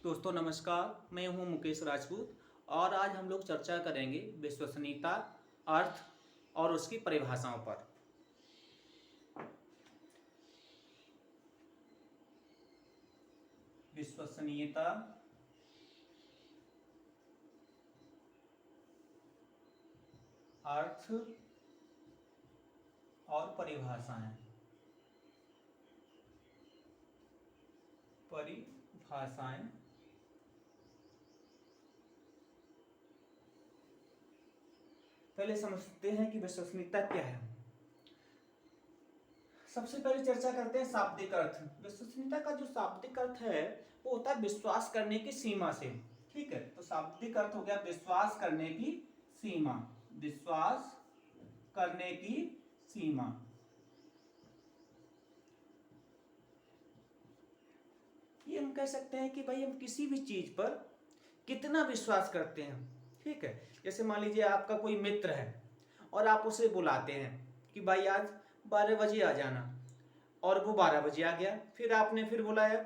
दोस्तों नमस्कार, मैं हूं मुकेश राजपूत और आज हम लोग चर्चा करेंगे विश्वसनीयता, अर्थ और उसकी परिभाषाओं पर। विश्वसनीयता, अर्थ और परिभाषाएं। पहले समझते हैं कि विश्वसनीयता क्या है। सबसे पहले चर्चा करते हैं शाब्दिक अर्थ। विश्वसनीयता का जो शाब्दिक अर्थ है वो होता है विश्वास करने की सीमा से। ठीक है, तो शाब्दिक अर्थ हो गया विश्वास करने की सीमा। विश्वास करने की सीमा। ये हम कह सकते हैं कि भाई हम किसी भी चीज पर कितना विश्वास करते हैं। ठीक है, जैसे मान लीजिए आपका कोई मित्र है और आप उसे बुलाते हैं कि भाई आज 12 बजे आ जाना, और वो 12 बजे आ गया। फिर आपने फिर बुलाया,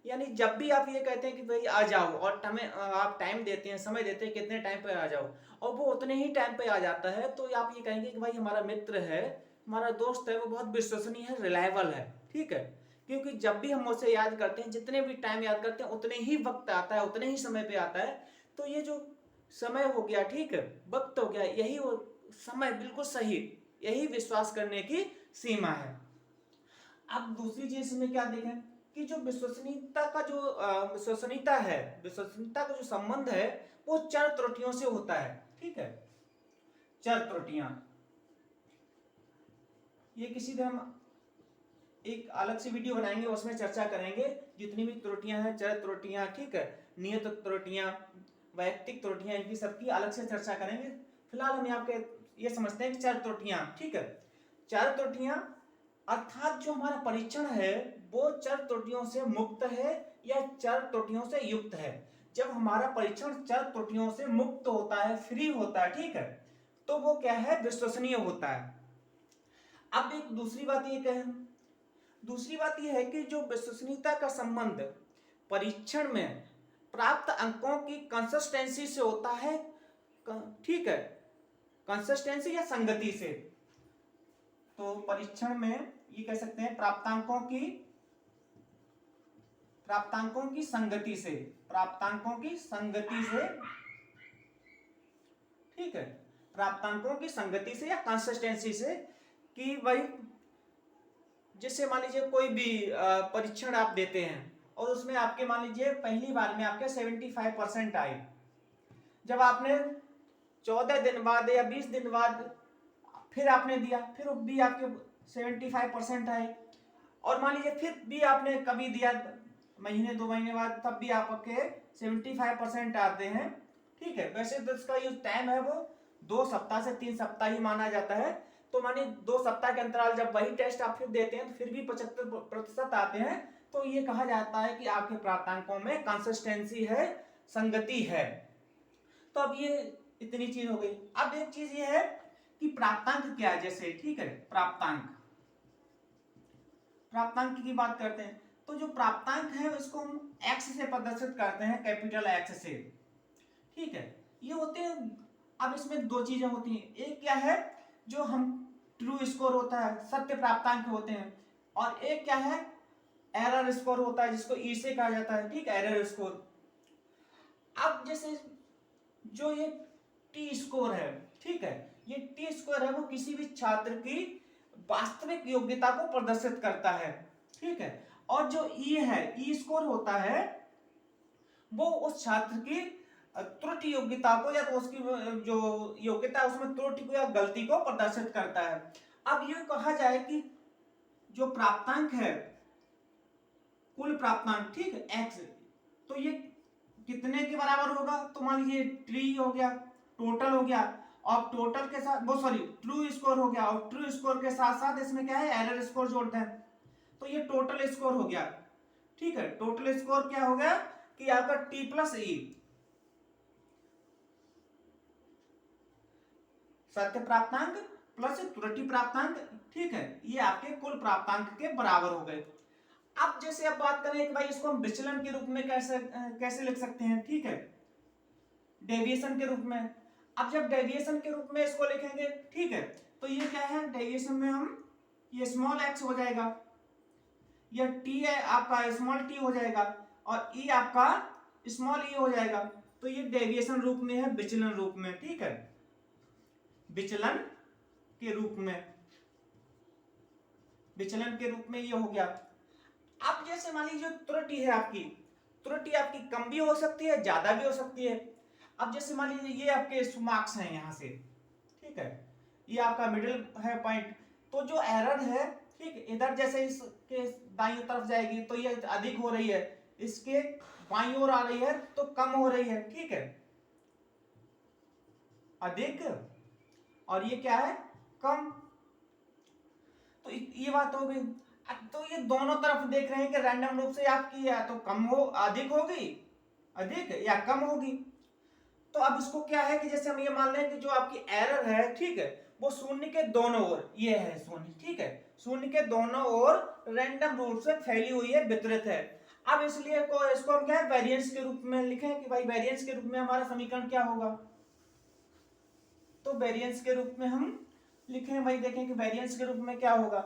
यानी जब भी आप ये कहते हैं कि भाई आ जाओ और आप टाइम देते हैं, समय देते हैं कितने टाइम पे आ जाओ, और वो उतने ही टाइम पे आ जाता है, तो आप ये कहेंगे कि भाई हमारा मित्र है, हमारा दोस्त है, वो बहुत विश्वसनीय है, रिलायबल है। ठीक है, क्योंकि जब भी हम उसे याद करते हैं, जितने भी टाइम याद करते हैं, उतने ही वक्त आता है, उतने ही समय पे आता है। तो ये जो समय हो गया, ठीक है, वक्त हो गया, यही वो समय बिल्कुल सही, यही विश्वास करने की सीमा है। अब दूसरी चीज में क्या देखें कि जो विश्वसनीयता का जो विश्वसनीयता है, विश्वसनीयता का जो संबंध है वो चर त्रुटियों से होता है। ठीक है, चर त्रुटियां, ये किसी दिन हम एक अलग से वीडियो बनाएंगे, उसमें चर्चा करेंगे जितनी भी त्रुटियां हैं, चर त्रुटियां, ठीक है, नियत त्रुटियां, वैयक्तिक त्रुटियां, इनकी सबकी अलग से चर्चा करेंगे। फिलहाल हम यहाँ पे ये समझते हैं कि चर त्रुटियां, ठीक है, चर त्रुटियां अर्थात जो हमारा परीक्षण है वो चर त्रुटियों से मुक्त है या चर त्रुटियों से युक्त है। जब हमारा परीक्षण चर त्रुटियों से मुक्त होता है, फ्री होता है, ठीक है, तो वो क्या है, विश्वसनीय होता है। अब एक दूसरी बात ये क्या है, दूसरी बात यह है कि जो विश्वसनीयता का संबंध परीक्षण में प्राप्त अंकों की कंसिस्टेंसी से होता है। ठीक है, कंसिस्टेंसी या संगति से। तो परीक्षण में ये कह सकते हैं प्राप्तांकों की संगति से, प्राप्तांकों की संगति से, ठीक है, प्राप्तांकों की संगति से या कंसिस्टेंसी से, कि भाई जैसे मान लीजिए कोई भी परीक्षण आप देते हैं और उसमें आपके मान लीजिए पहली बार में आपके 75% आए। जब आपने 14 दिन बाद या 20 दिन बाद फिर आपने दिया, फिर भी आपके 75% आए, और मान लीजिए फिर भी आपने कभी दिया महीने 2 महीने बाद, तब भी आपके 75% आते हैं। ठीक है, वैसे तो इसका जो टाइम है वो 2 सप्ताह से 3 सप्ताह ही माना जाता है। तो मानिए 2 सप्ताह के अंतराल जब वही टेस्ट आप फिर देते हैं तो फिर भी 75% आते हैं, तो ये कहा जाता है कि आपके प्राप्तांकों में कंसिस्टेंसी है, संगति है। तो अब ये इतनी चीज हो गई। अब एक चीज ये है कि प्राप्तांक क्या है, जैसे ठीक है, प्राप्तांक की बात करते हैं तो जो प्राप्तांक है उसको हम एक्स से प्रदर्शित करते हैं, कैपिटल एक्स से। ठीक है, ये होते हैं। अब इसमें दो चीजें होती हैं, एक क्या है जो हम ट्रू स्कोर होता है, सत्य प्राप्तांक होते हैं, और एक क्या है एरर स्कोर होता है, जिसको ई से कहा जाता है। ठीक, एरर स्कोर। अब जैसे जो ये टी स्कोर है, ठीक है, ये टी स्कोर है वो किसी भी छात्र की वास्तविक योग्यता को प्रदर्शित करता है। ठीक है, और जो ई है, ई स्कोर होता है वो उस छात्र की त्रुटि योग्यता को या तो उसकी जो योग्यता है उसमें त्रुटि को या गलती को प्रदर्शित करता है। अब ये कहा जाए कि जो प्राप्तांक है, कुल प्राप्तांक, ठीक है, एक्स, तो ये कितने के बराबर होगा, तो मान लीजिए ट्री हो गया, टोटल हो गया, और टोटल के साथ वो सॉरी ट्रू स्कोर हो गया, और ट्रू स्कोर के साथ साथ इसमें क्या है, एरर स्कोर जोड़ते हैं, तो ये टोटल स्कोर हो गया। ठीक है, टोटल स्कोर क्या हो गया कि आपका टी प्लस ई, सत्य प्राप्तांक प्लस त्रुटि प्राप्तांक, ठीक है, ये आपके कुल प्राप्तांक के बराबर हो गए। अब जैसे अब बात करें कि भाई इसको हम विचलन के रूप में कैसे कैसे लिख सकते हैं, ठीक है, डेविएशन के रूप में। अब जब डेविएशन के रूप में इसको लिखेंगे, ठीक है, तो ये क्या है, डेविएशन में हम ये स्मॉल एक्स हो जाएगा, यह टी है आपका स्मॉल टी हो जाएगा, और ई आपका स्मॉल ई हो जाएगा। तो ये डेविएशन रूप में है, विचलन रूप में, ठीक है, विचलन के रूप में, विचलन के रूप में ये हो गया। अब जैसे मान लीजिए त्रुटि है आपकी, त्रुटि आपकी कम भी हो सकती है, ज्यादा भी हो सकती है। अब जैसे मान लीजिए ये आपके मार्क्स हैं यहाँ से, ठीक है, ये आपका मिडिल है पॉइंट, तो जो एरर है, ठीक, इधर जैसे इसके दाईं तरफ जाएगी तो ये अधिक हो रही है, इसके बाईं ओर आ रही है तो कम हो रही है, ठीक है, अधिक, और ये क्या है, कम। तो ये बात हो गई। अब तो ये दोनों तरफ देख रहे हैं कि रैंडम रूप से आपकी या तो कम हो, अधिक होगी, अधिक या कम होगी। तो अब इसको क्या है कि जैसे हम ये मान लें कि जो आपकी एरर है, ठीक है, वो शून्य के दोनों ओर, ये है शून्य, ठीक है, शून्य के दोनों ओर रैंडम रूप से फैली हुई है, वितरित है। अब इसलिए इसको हम क्या है, वेरिएंस के रूप में लिखें कि भाई वेरिएंस के रूप में हमारा समीकरण क्या होगा। तो वेरिएंस के रूप में हम लिखें भाई, देखें कि वेरिएंस के रूप में क्या होगा।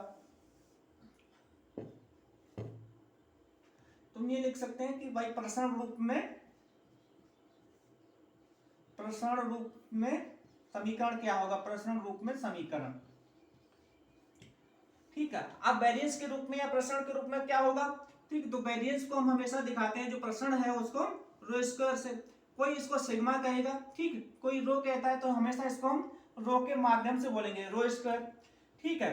तुम ये लिख सकते हैं कि भाई प्रसरण रूप में, प्रसरण रूप में समीकरण क्या होगा, प्रसरण रूप में समीकरण, ठीक है। अब वेरिएंस के रूप में या प्रसरण के रूप में क्या होगा, ठीक, तो वेरिएंस को हम हमेशा दिखाते हैं, जो प्रसरण है उसको रो स्क्वायर से, कोई इसको सिग्मा कहेगा, ठीक, कोई रो कहता है तो हमेशा इसको हम रो के माध्यम से बोलेंगे, रो स्क्वायर, ठीक है।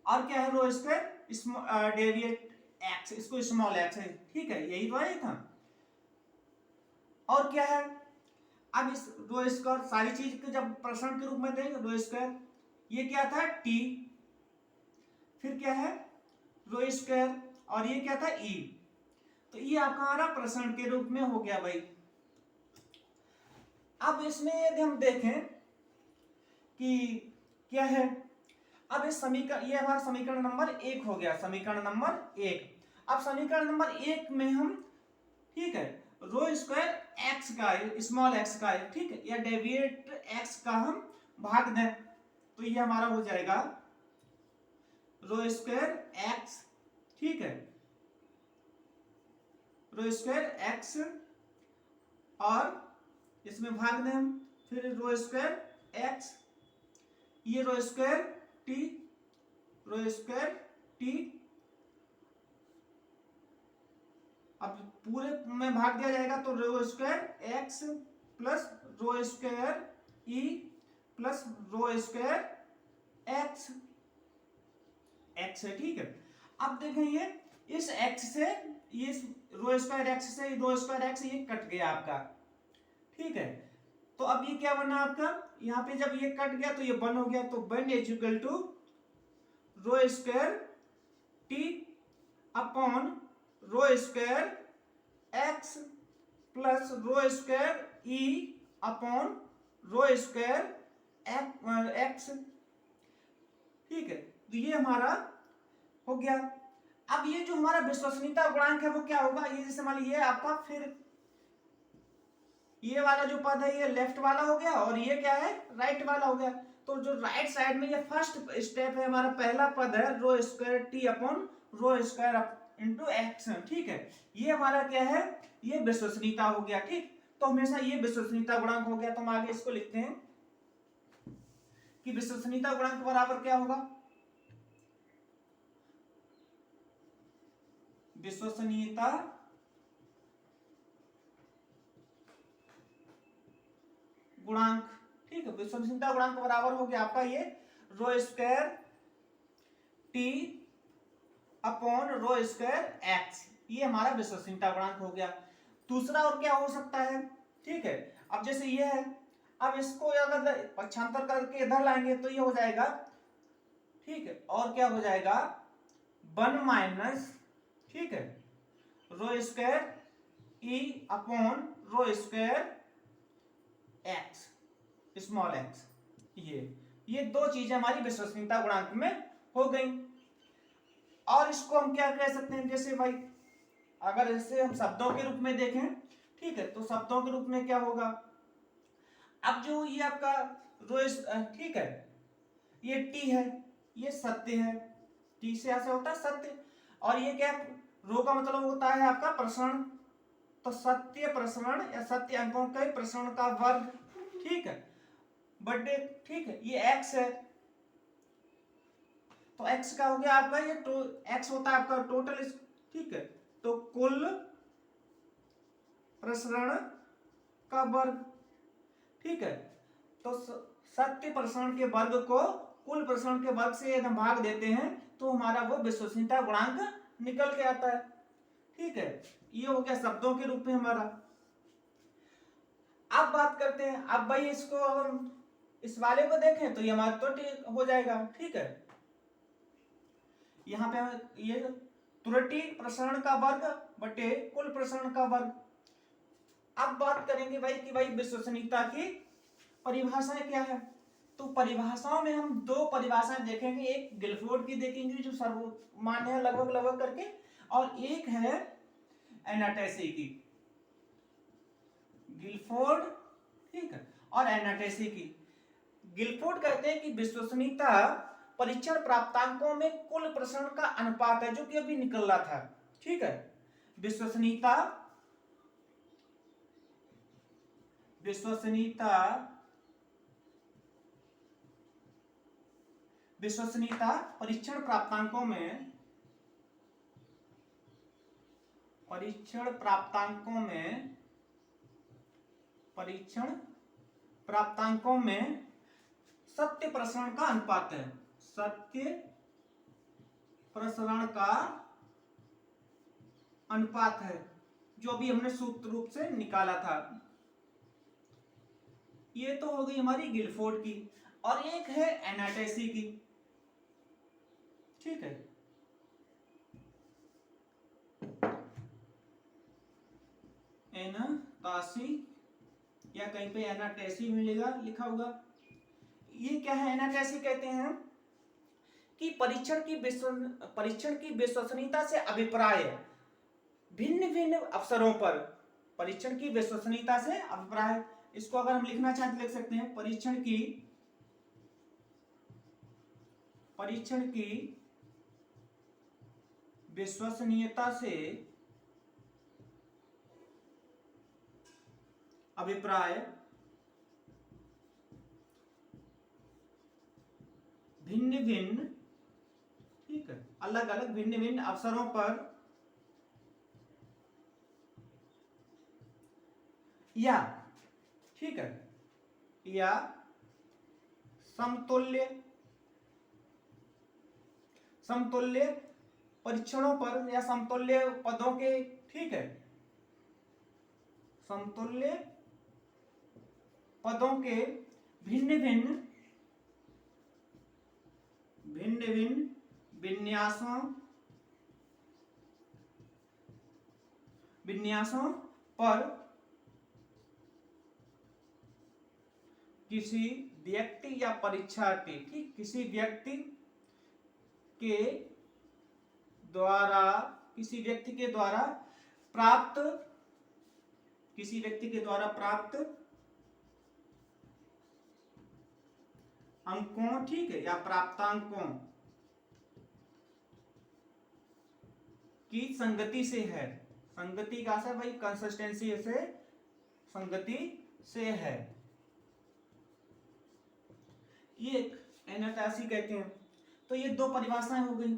और क्या है रो स्क्वायर, डेविएट एक्स, इसको स्मॉल एक्स है, ठीक है, यही तो है था। और क्या है, अब इस रो स्क्वायर सारी चीज को जब प्रसरण के रूप में देंगे, रो स्क्वायर, ये क्या था, टी, फिर क्या है, रो स्क्वायर, और ये क्या था, ई। तो ये आपका हमारा प्रसरण के रूप में हो गया भाई। अब इसमें यदि हम देखें कि क्या है, अब इस समीकरण, ये हमारा समीकरण नंबर 1 हो गया, समीकरण नंबर 1। अब समीकरण नंबर 1 में हम, ठीक है, रो स्क्वायर एक्स का, स्मॉल एक्स का, ठीक है, या डेविएट एक्स का हम भाग दें, तो ये हमारा हो जाएगा रो स्क्वायर एक्स, ठीक है, रो स्क्वायर एक्स, और इसमें भाग दें हम, फिर रो स्क्वायर एक्स, ये rho square t, rho square t, अब पूरे में भाग दिया जाएगा तो rho square x plus rho square e plus rho square x, x है, ठीक है। अब देखें ये इस एक्स से, ये रो स्क्वायर एक्स से रो स्क्वायर एक्स ये कट गया आपका, ठीक है। तो अब ये क्या बना आपका, यहाँ पे जब ये कट गया तो ये 1 हो गया, तो 1 is equal to rho square t upon rho square x plus rho square e upon rho square x, ठीक है। तो ये हमारा हो गया। अब ये जो हमारा विश्वसनीयता गुणांक है वो क्या होगा, ये जैसे मान लीजिए आपका, फिर ये वाला जो पद है ये लेफ्ट वाला हो गया, और ये क्या है, राइट वाला हो गया। तो जो राइट साइड में ये फर्स्ट स्टेप है, हमारा पहला पद है rho square t upon rho square into x, ठीक है, ये हमारा क्या है, ये विश्वसनीयता हो गया, ठीक। तो हमेशा ये विश्वसनीयता गुणांक हो गया, तो हम आगे इसको लिखते हैं कि विश्वसनीयता गुणांक बराबर क्या होगा, विश्वसनीयता गुणांक, ठीक है, विश्वसनीयता गुणांक बराबर हो गया आपका ये rho square t upon rho square x, ये हमारा विश्वसनीयता गुणांक हो गया। दूसरा और क्या हो सकता है, ठीक है, अब जैसे ये है, अब इसको अगर पक्षांतर करके इधर लाएंगे तो ये हो जाएगा, ठीक है, और क्या हो जाएगा 1 माइनस, ठीक है, rho square e upon rho square x, small x, ये दो चीजें हमारी विश्वसनीयता गुणांक में हो गई। और इसको हम क्या कह सकते हैं, जैसे भाई अगर इसे हम शब्दों के रूप में देखें, ठीक है, तो शब्दों के रूप में क्या होगा, अब जो ये आपका रोज, ठीक है, ये टी है, ये सत्य है, टी से ऐसे होता है सत्य, और ये क्या, रो का मतलब होता है आपका प्रसरण, तो सत्य प्रसरण या सत्य अंकों के प्रसरण का वर्ग, ठीक है, बर्थडे, ठीक है, ये एक्स है, तो एक्स का हो गया आपका ये एक्स होता है आपका टोटल, ठीक है, तो कुल प्रसरण का वर्ग, ठीक है, तो सत्य प्रसरण के वर्ग को कुल प्रसरण के वर्ग से यदि हम भाग देते हैं तो हमारा वो विश्वसनीयता गुणांक निकल के आता है, ठीक है, ये हो गया शब्दों के रूप में हमारा। अब बात करते हैं, अब भाई इसको हम इस वाले को देखें तो ये हमारा तो ठीक हो जाएगा, ठीक है, यहाँ पे ये त्रुटि प्रसरण का वर्ग बटे कुल प्रसरण का वर्ग। अब बात करेंगे भाई कि भाई विश्वसनीयता की परिभाषाएं क्या है, तो परिभाषाओं में हम दो परिभाषाएं देखेंगे, एक गिलफोर्ड की देखेंगे जो सर्वमान्य है लगभग लगभग करके, और एक है एनाटैसी की, गिलफोर्ड, ठीक है, और एनाटैसी की। गिलफोर्ड कहते हैं कि विश्वसनीयता परीक्षण प्राप्तांकों में कुल प्रसरण का अनुपात है, जो कि अभी निकल रहा था, ठीक है, विश्वसनीयता परीक्षण प्राप्तांकों में सत्य प्रसरण का अनुपात है, सत्य प्रसरण का अनुपात है, जो अभी हमने सूत्र रूप से निकाला था। ये तो हो गई हमारी गिलफोर्ड की, और एक है एनाटैसी की, ठीक है, एनाटैसी या कहीं पे एनाटैसी मिलेगा लिखा होगा। ये क्या है, एनाटैसी कहते हैं कि परीक्षण की विश्वसनीयता से अभिप्राय भिन्न भिन्न अवसरों पर, परीक्षण की विश्वसनीयता से अभिप्राय, इसको अगर हम लिखना चाहें तो लिख सकते हैं परीक्षण की विश्वसनीयता से अभिप्राय भिन्न भिन्न, ठीक है, अलग अलग भिन्न भिन्न अवसरों पर या, ठीक है, या समतुल्य परीक्षणों पर या समतुल्य पदों के, ठीक है, समतुल्य पदों के भिन्न भिन्न विन्यासों पर किसी व्यक्ति या परीक्षार्थी, ठीक, किसी व्यक्ति के द्वारा प्राप्त अंकों, ठीक है, या प्राप्तांकों की संगति से है, संगति का से भाई कंसिस्टेंसी से, संगति से है, ये एनाटैसी कहते हैं। तो ये दो परिभाषाएं हो गई।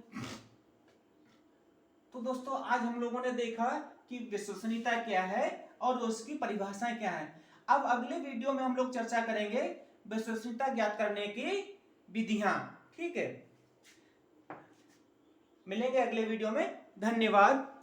तो दोस्तों आज हम लोगों ने देखा कि विश्वसनीयता क्या है और उसकी परिभाषाएं क्या है। अब अगले वीडियो में हम लोग चर्चा करेंगे विश्वसनीयता ज्ञात करने की विधियां, ठीक है। मिलेंगे अगले वीडियो में, धन्यवाद।